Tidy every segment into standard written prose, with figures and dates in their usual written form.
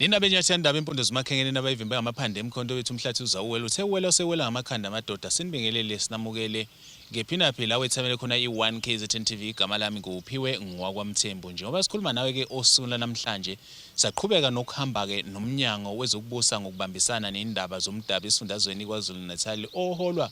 Indaba enyathanda impondo zimakhenkeni nabayivimbe ngamaphande emkhonto wethu umhlathi uzawuwela uthe wela sewela ngamakhanda amadoda sinibingelele sinamukele ngephinaphila la wethamele khona i1 KZN TV igama lami nguphiwe ngwakwamthembu njengoba sikhuluma nawe ke osukwini namhlanje saqhubeka nokuhamba ke nomnyango wezokubusa ngokubambisana neindaba zomdabu esifundazweni kwaZulu Natal oholwa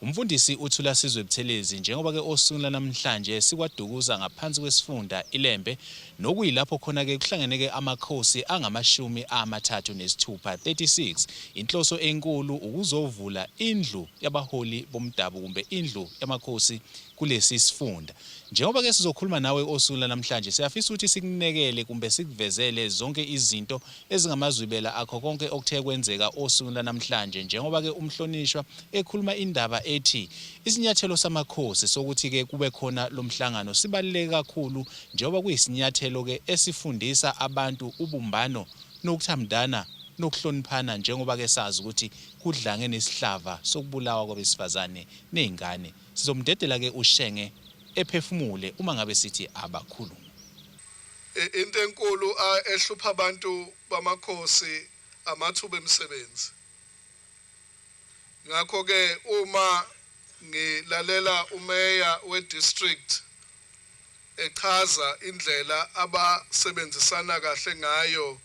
umfundisi uthula Sizwe Buthelezi njengoba ke osukwini namhlanje sikwadukuza ngaphansi kwesifunda iLembe nokuyilapho khona ke kuhlangene ke amakhosi angamashumi amathathu nesithupha 36 inhloso enkulu ukuzovula indlu yabaholi bomdabu kumbe indlu yamakhosi kulesi sifunda njengoba ke sizokhuluma nawe osukwini namhlanje siyafisa ukuthi sikunekele kumbe sikuvezele zonke izinto ezingamazwibela akho konke okuthe kwenzeka osukwini namhlanje njengoba ke umhlonishwa ekhuluma indaba ethi isinyathelo samakhosi sokuthi ke kube khona lomhlangano sibaluleke kakhulu njengoba kuyisinyathelo ke esifundisa abantu ubumbano nokuthandana nokuhloniphana njengoba ke sazi ukuthi kudlange nesihlava sokubulawa kwabesifazane nezingane sizomdedela ke ushenge ephefumule uma ngabe sithi abakhulu into enkulu ehlupha abantu bamakhosi amathuba emisebenzi ngakho ke uma ngilalela umeya we-district echaza indlela abasebenzisana kahle ngayo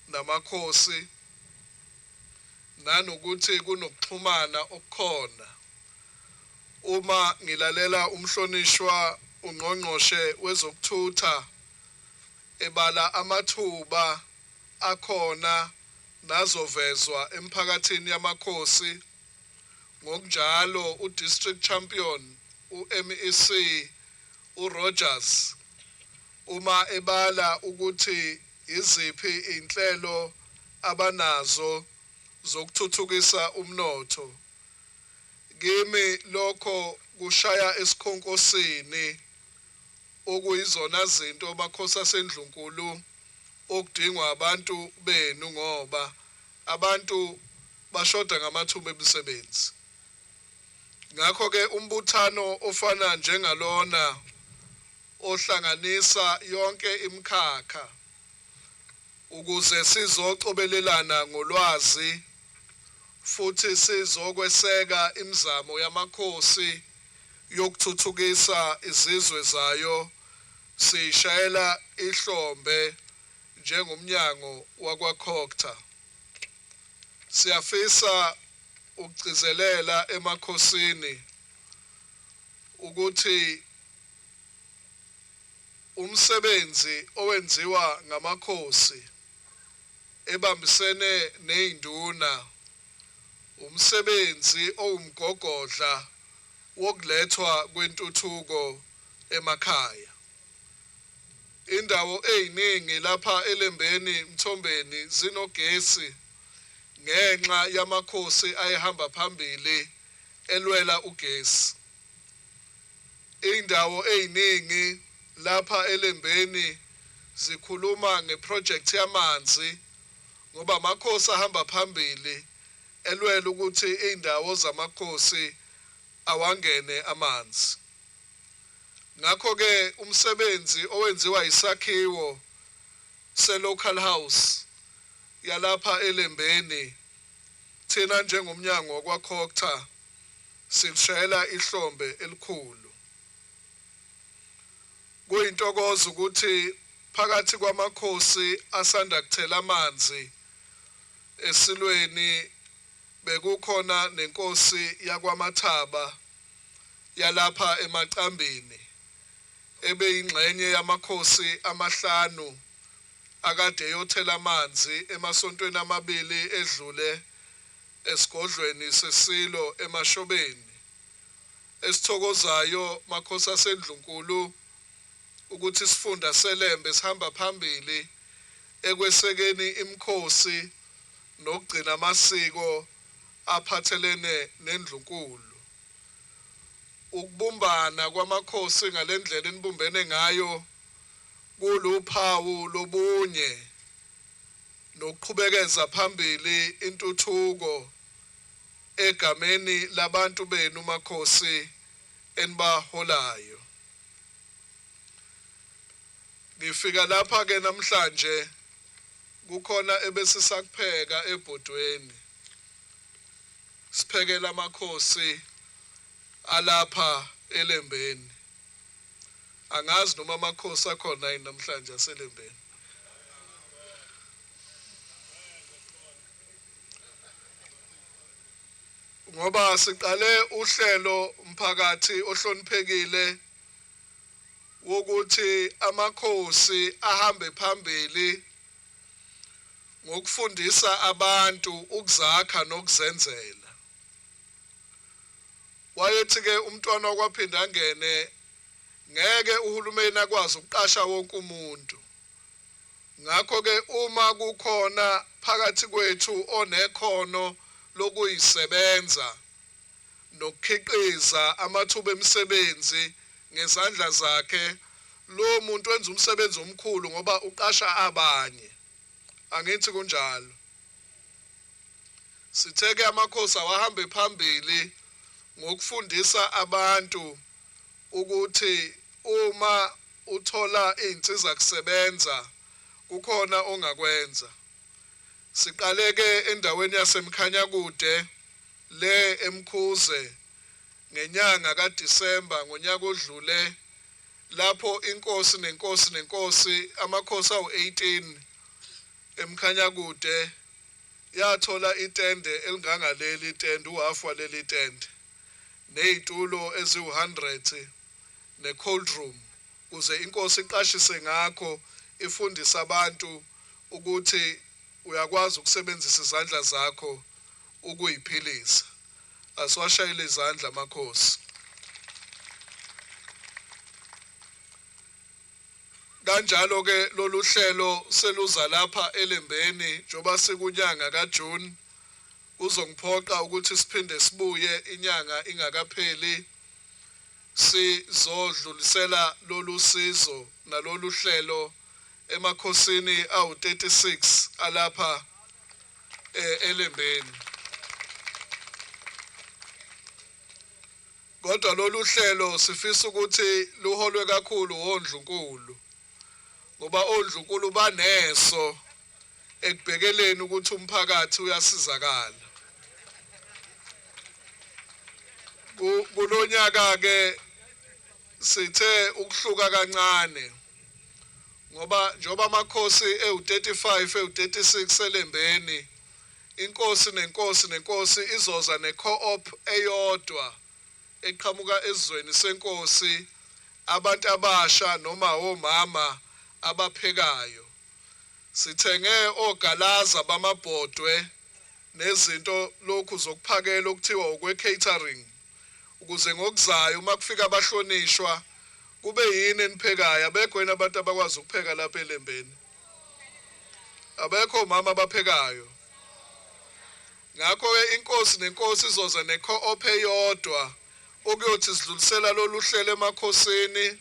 namakhosi nanokuthi kunokuxhumana okukhona uma ngilalela umhlonishwa ungqongqoshe wezokuthutha ebala amathuba akhona nazovezwa emphakathini yamakhosi ngokunjalo udistrict champion uMEC uRogers uma ebala ukuthi iziphi inhlelo abanazo zokuthuthukisa umnotho kimi lokho kushaya esikhonkosini okuyizona zinto amakhosi asendlunkulu okudingwa abantu benu ngoba abantu bashoda ngamathuba emisebenzi ngakho ke umbuthano ofana njengalona ohlanganisa yonke imikhakha ukuze sizocobelelana ngolwazi futhi sizokweseka imizamo yamakhosi yokuthuthukisa izizwe zayo sishayela ihlombe njengomnyango wakwaCocta siyafisa ukugcizelela emakhosini ukuthi umsebenzi owenziwa ngamakhosi ebambisene neinduna umsebenzi owumgogodla wokulethwa kwentuthuko emakhaya indawo eziningi lapha eLembeni Mthombeni zinogesi ngenxa yamakhosi ayehamba phambili elwela ugesi indawo eziningi lapha eLembeni zikhuluma ngeproject yamanzi ngoba amakhosi ahamba phambili elwela ukuthi indawo zamakhosi awangene amanzi ngakho ke umsebenzi owenziwa isakhiwo se-local house yalapha eLembeni thina njengomnyango wakwaCocta sishayela ihlombe elikhulu kuyintokozo ukuthi phakathi kwamakhosi asanda kuthela amanzi esilweni bekukhona nenkosi yakwaMathaba yalapha eMacambini ebeyingxenye yamakhosi amahlanu akade yothela amanzi emasontweni amabili edlule esigodlweni sesilo eMashobeni esithokozayo makhosi asendlunkulu ukuthi sifunda seLembe sihamba phambili ekwesekeni imikhosi nokugcina amasiko aphathelene nendlunkulu ukubumbana kwamakhosi ngalendlela enibumbene ngayo kuluphawu lobunye nokuqhubekeza phambili intuthuko egameni labantu benu makhosi enibaholayo ngifika lapha ke namhlanje kukhona ebesisakupheka ebhodweni siphekela amakhosi alapha eLembeni. Angazi noma amakhosi akhona yini namhlanje aseLembeni. Ngoba siqale uhlelo umphakathi ohloniphekile wokuthi amakhosi ahambe phambili ngokufundisa abantu ukuzakha nokuzenzela. Wayethi ke umntwana okwaphinda angene ngeke uhulumeni akwazi ukuqasha wonke umuntu. Ngakho ke uma kukhona phakathi kwethu onekhono lokuyisebenza nokukhiqiza amathuba emisebenzi ngezandla zakhe, lo muntu wenza umsebenzi omkhulu ngoba uqasha abanye. Angithi kunjalo. Sitheke amakhosi awahambe phambili ngokufundisa abantu ukuthi uma uthola izinsiza kusebenza kukhona ongakwenza. Siqaleke endaweni yaseMkhanyakude le eMkhuze ngenyanga kaDisemba ngonyaka odlule, lapho inkosi nenkosi amakhosi awu-18 eMkhanyakude yathola itende elingangaleli itende, uhafu waleli itende, nezitulo eziwu-100 ne-cold room, ukuze inkosi iqashise ngakho, ifundisa abantu ukuthi uyakwazi ukusebenzisa izandla zakho ukuyiphilisa. Asiwashayile izandla amakhosi. Kanjalo ke lolu hlelo seluza lapha eLembeni njoba sikunyanga kaJune, uzongiphoqa ukuthi siphinde sibuye inyanga ingakapheli sizodlulisela lolu sizo nalolu hlelo emakhosini awu-36 alapha eLembeni. Kodwa lolu hlelo sifisa ukuthi luholwe kakhulu oNdlunkulu, ngoba oNdlunkulu baneso ekubhekeleni ukuthi umphakathi uyasizakala. Kulonyaka ke sithe ukuhluka kancane ngoba njoba amakhosi ewu-35 ewu-36 eLembeni, inkosi nenkosi izoza ne-co-op eyodwa eqhamuka esizweni senkosi, abantu abasha noma omama abaphekayo. Sithenge ogalaza bamabhodwe nezinto lokhu zokuphakela okuthiwa ukwe-catering, ukuze ngokuzayo uma kufika abahlonishwa kube yini eniphekayo. Abekho yini abantu abakwazi ukupheka lapha eLembeni? Abekho omama abaphekayo? Ngakho-ke inkosi nenkosi izoza ne-co-op eyodwa okuyothi sidlulisela lolu hlelo emakhosini,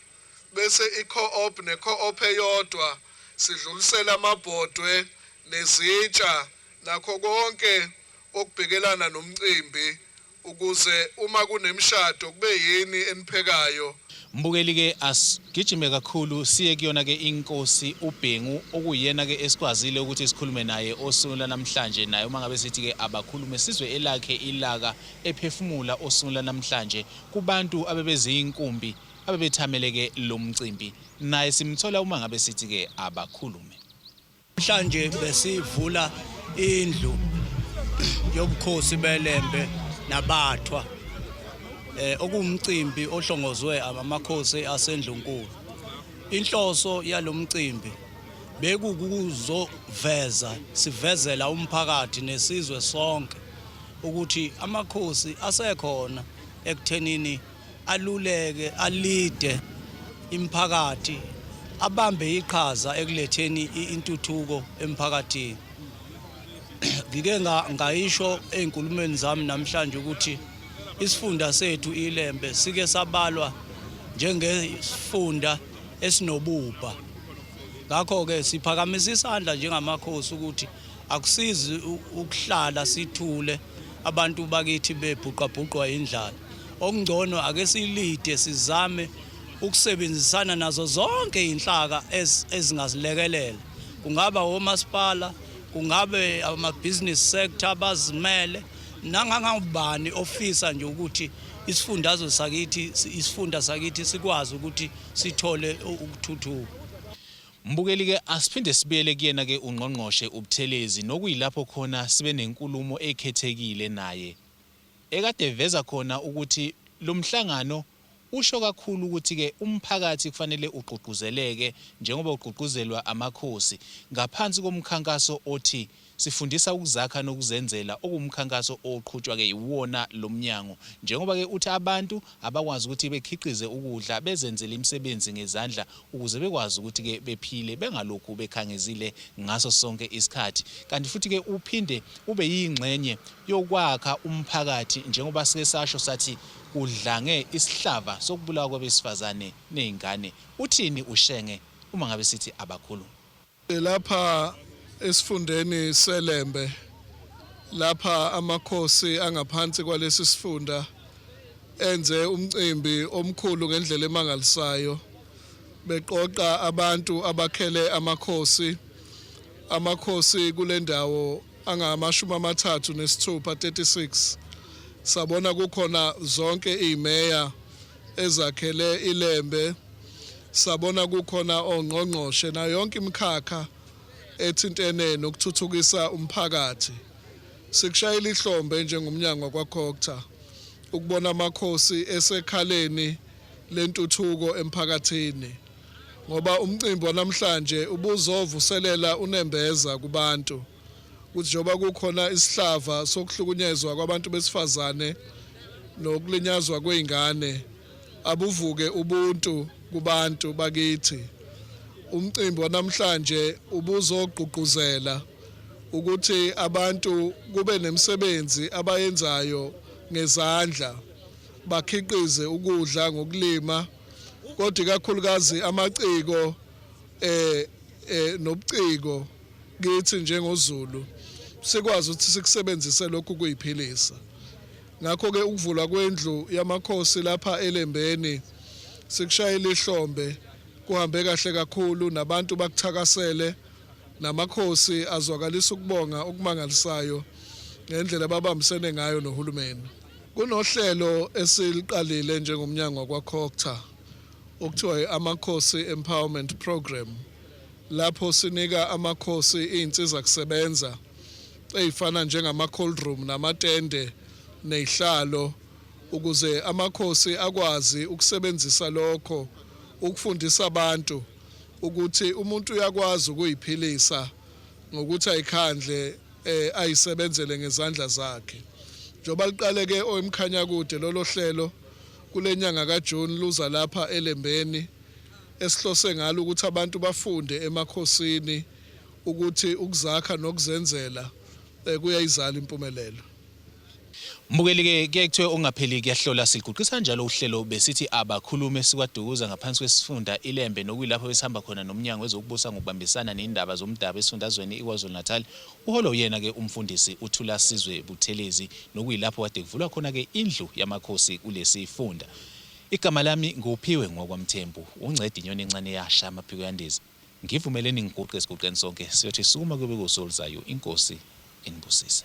bese i-co-op ne-co-op eyodwa sidlulisela amabhodwe nezitsha nakho konke okubhekelana nomcimbi, ukuze uma kunemishado kube yini eniphekayo. Mbukeli ke asigijime kakhulu siye kuyona ke inkosi uBhengu, okuyena ke esikwazile ukuthi sikhulume naye osuku namhlanje, naye uma ngabe sithi ke abakhulume sizwe elakhe ilaka ephefumula osuku namhlanje kubantu abebeziyinkumbi abebethameleke lo mcimbi, naye simthola uma ngabe sithi ke abakhulume. Namhlanje besivula indlu yobukhosi beLembe nabathwa, okumcimbi ohlongozwe amakhosi aseNdlunkulu. Inhloso yalomcimbi bekukuzoveza sivezela umphakathi nesizwe sonke ukuthi amakhosi asekhona ekuthenini aluleke, alide imphakathi, abambe iqhaza ekuletheni intuthuko emphakathini. Ngike ngayisho ey'nkulumeni zami namhlanje ukuthi isifunda sethu iLembe sike sabalwa njengesifunda esinobubha. Ngakho-ke siphakamisa isandla njengamakhosi ukuthi akusizi ukuhlala sithule abantu bakithi bebhuqabhuqwa indlala. Okungcono ake silide sizame ukusebenzisana nazo zonke inhlaka ezingasilekelela kungaba omasipala, kungabe ama-business sector abazimele, nangangubani ofisa nje ukuthi isifunda sakithi sikwazi ukuthi sithole ukuthuthuka. Mbukeli-ke asiphinde sibuyele kuyena-ke ungqongqoshe uButhelezi nokuyilapho khona sibe nenkulumo ekhethekile naye ekade veza khona ukuthi lo mhlangano usho kakhulu ukuthi-ke umphakathi kufanele ugqugquzeleke njengoba ugqugquzelwa amakhosi ngaphansi komkhankaso othi sifundisa ukuzakha nokuzenzela okumkhankaso oqhutshwa-ke iwona lo mnyango njengoba-ke uthi abantu abakwazi ukuthi bekhiqize ukudla bezenzele imisebenzi ngezandla ukuze bekwazi ukuthi-ke bephile bengalokhu bekhangezile ngaso sonke isikhathi kanti futhi-ke uphinde ube yingxenye yokwakha umphakathi njengoba sike sasho sathi udlange isihlava sokubulawa kwabesifazane nezingane. Uthini uShenge uma ngabe sithi abakhulu? Lapha esifundeni seLembe lapha amakhosi angaphansi kwalesi sifunda enze umcimbi omkhulu ngendlela emangalisayo beqoqa abantu abakhele amakhosi kule ndawo angamashumi amathathu nesithupha 36. Sabona kukhona zonke imeya ezakhele iLembe, sabona kukhona ongqongqoshe na yonke imikhakha ethintene nokuthuthukisa umphakathi. Sikushayela ihlombe njengomnyango wakwaCocta ukubona amakhosi esekhaleni lentuthuko emphakathini ngoba umcimbi wanamhlanje ubuzovuselela unembeza kubantu ukuthi njengoba kukhona isihlava sokuhlukunyezwa kwabantu besifazane nokulinyazwa kwezingane abuvuke ubuntu kubantu bakithi. Umcimbi wanamhlanje ubuzogqugquzela ukuthi abantu kube nemisebenzi abayenzayo ngezandla bakhiqize ukudla ngokulima kodwa kakhulukazi amaciko nobuciko kithi njengoZulu sikwazi ukuthi sikusebenzise lokhu kuyiphilisa. Ngakho-ke ukuvulwa kwendlu yamakhosi lapha eLembeni sikushayela ihlombe kuhambe kahle kakhulu nabantu bakuthakasele namakhosi azwakalisa ukubonga okumangalisayo ngendlela babambisene ngayo nohulumeni. Kunohlelo esiliqalile njengomnyango wakwaCocta okuthiwa amakhosi empowerment program lapho sinika amakhosi izinsiza kusebenza ezifana njengama-cold room namatende nezihlalo ukuze amakhosi akwazi ukusebenzisa lokho ukufundisa abantu ukuthi umuntu uyakwazi ukuyiphilisa ngokuthi ayikhandle ayisebenzele ngezandla zakhe. Njoba liqale-ke emkhanyakude lolo hlelo kule nyanga kaJuni luza lapha eLembeni esihlose ngalo ukuthi abantu bafunde emakhosini ukuthi ukuzakha nokuzenzela kuyayizala impumelelo. Mbukeli-ke kuye kuthiwe ongapheli kuyahlola siguqisa njalo uhlelo besithi abakhulume sikwadukuza ngaphansi kwesifunda iLembe nokuyilapho besihamba khona nomnyango wezokubusa ngokubambisana nezindaba zomdabu esifundazweni iKwaZulu Natal. Uholo yena-ke umfundisi uThula Sizwe Buthelezi nokuyilapho kade kuvulwa khona-ke indlu yamakhosi kulesi funda. Igama lami nguphiwe ngokwaMthembu uncedi inyoni encane yasha amaphiko yandezi. Ngivumeleni ngiguqe siguqeni sonke siyothi sukuma kube kusolizayo inkosi inibusise.